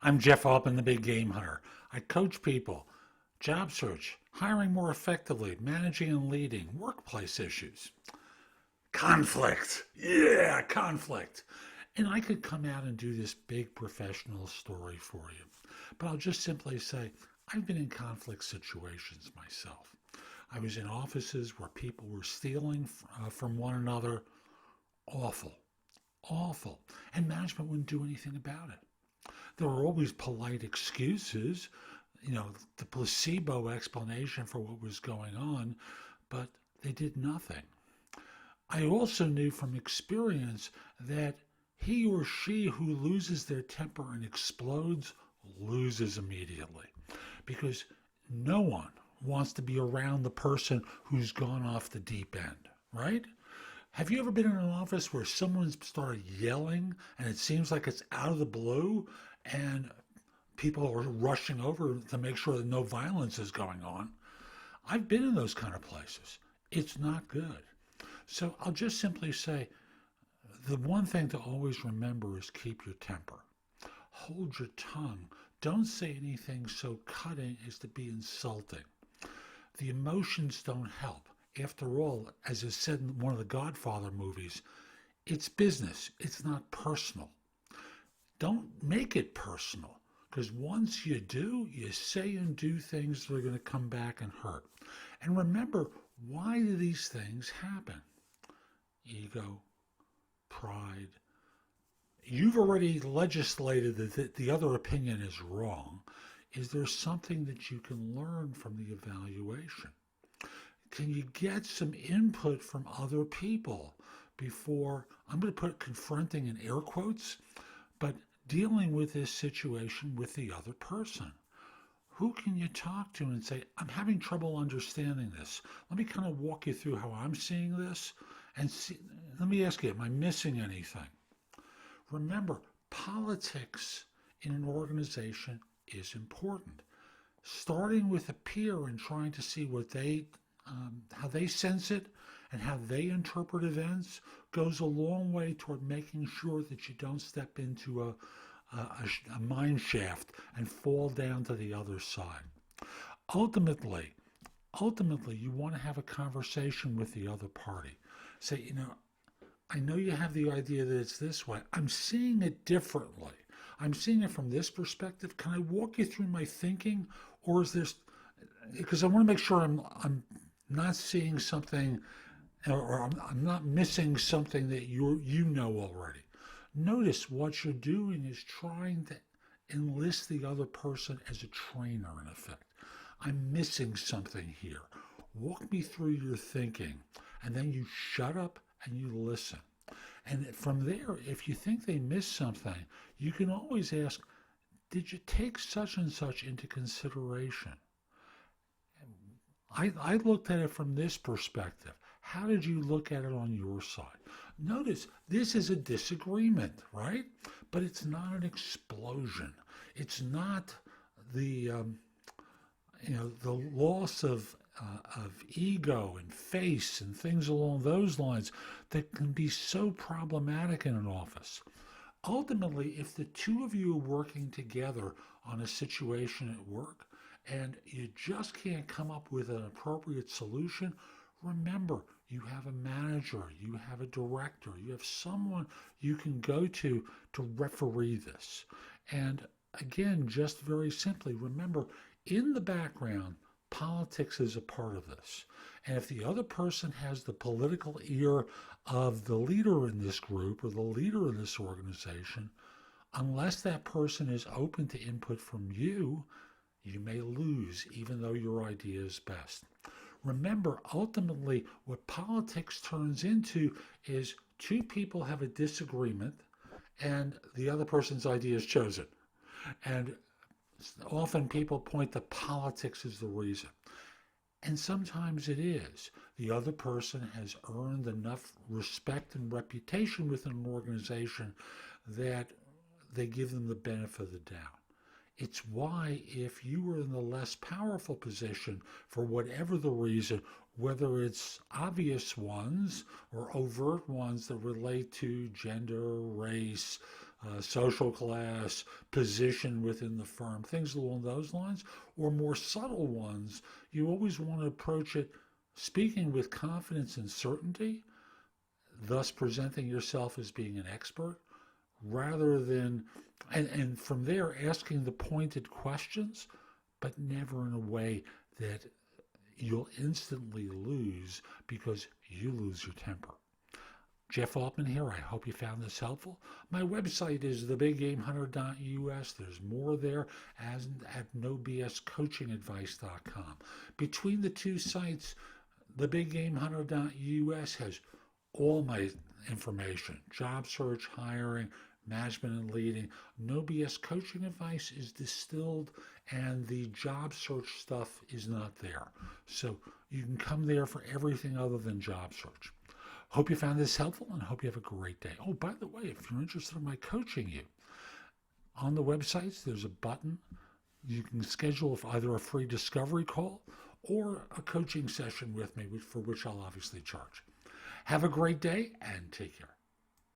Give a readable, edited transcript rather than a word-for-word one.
I'm Jeff Altman, the Big Game Hunter. I coach people, job search, hiring more effectively, managing and leading, workplace issues, conflict. Yeah, conflict. And I could come out and do this big professional story for you. But I'll just simply say I've been in conflict situations myself. I was in offices where people were stealing from one another. Awful, awful. And management wouldn't do anything about it. There were always polite excuses, the placebo explanation for what was going on, but they did nothing. I also knew from experience that he or she who loses their temper and explodes loses immediately because no one wants to be around the person who's gone off the deep end, right? Have you ever been in an office where someone's started yelling and it seems like it's out of the blue and people are rushing over to make sure that no violence is going on? I've been in those kind of places. It's not good. So I'll just simply say the one thing to always remember is keep your temper. Hold your tongue. Don't say anything so cutting as to be insulting. The emotions don't help. After all, as is said in one of the Godfather movies, it's business. It's not personal. Don't make it personal, because once you do, you say and do things that are going to come back and hurt. And remember, why do these things happen? Ego, pride. You've already legislated that the other opinion is wrong. Is there something that you can learn from the evaluation? Can you get some input from other people before, I'm going to put confronting in air quotes, but dealing with this situation with the other person? Who can you talk to and say, I'm having trouble understanding this. Let me kind of walk you through how I'm seeing this and see, let me ask you, am I missing anything? Remember, politics in an organization is important. Starting with a peer and trying to see what how they sense it and how they interpret events goes a long way toward making sure that you don't step into a mine shaft and fall down to the other side. Ultimately, you want to have a conversation with the other party. Say, I know you have the idea that it's this way. I'm seeing it differently. I'm seeing it from this perspective. Can I walk you through my thinking? Or is this, because I want to make sure I'm not seeing something, or I'm not missing something that you know already. Notice what you're doing is trying to enlist the other person as a trainer, in effect. I'm missing something here. Walk me through your thinking, and then you shut up and you listen. And from there, if you think they missed something, you can always ask, did you take such and such into consideration? I looked at it from this perspective. How did you look at it on your side? Notice this is a disagreement, right? But it's not an explosion. It's not the the loss of ego and face and things along those lines that can be so problematic in an office. Ultimately, if the two of you are working together on a situation at work and you just can't come up with an appropriate solution, remember you have a manager, you have a director, you have someone you can go to referee this. And again, just very simply, remember in the background, politics is a part of this. And if the other person has the political ear of the leader in this group or the leader in this organization, unless that person is open to input from you, you may lose, even though your idea is best. Remember, ultimately, what politics turns into is two people have a disagreement and the other person's idea is chosen. And often people point to politics as the reason. And sometimes it is. The other person has earned enough respect and reputation within an organization that they give them the benefit of the doubt. It's why if you were in the less powerful position, for whatever the reason, whether it's obvious ones or overt ones that relate to gender, race, social class, position within the firm, things along those lines, or more subtle ones. You always want to approach it speaking with confidence and certainty, thus presenting yourself as being an expert, rather than, and from there asking the pointed questions, but never in a way that you'll instantly lose because you lose your temper. Jeff Altman here. I hope you found this helpful. My website is thebiggamehunter.us. There's more there, as at nobscoachingadvice.com. Between the two sites, thebiggamehunter.us has all my information: job search, hiring, management and leading. No BS coaching advice is distilled, and the job search stuff is not there. So you can come there for everything other than job search. Hope you found this helpful, and hope you have a great day. Oh, by the way, if you're interested in my coaching you, on the websites, there's a button. You can schedule either a free discovery call or a coaching session with me, for which I'll obviously charge. Have a great day, and take care.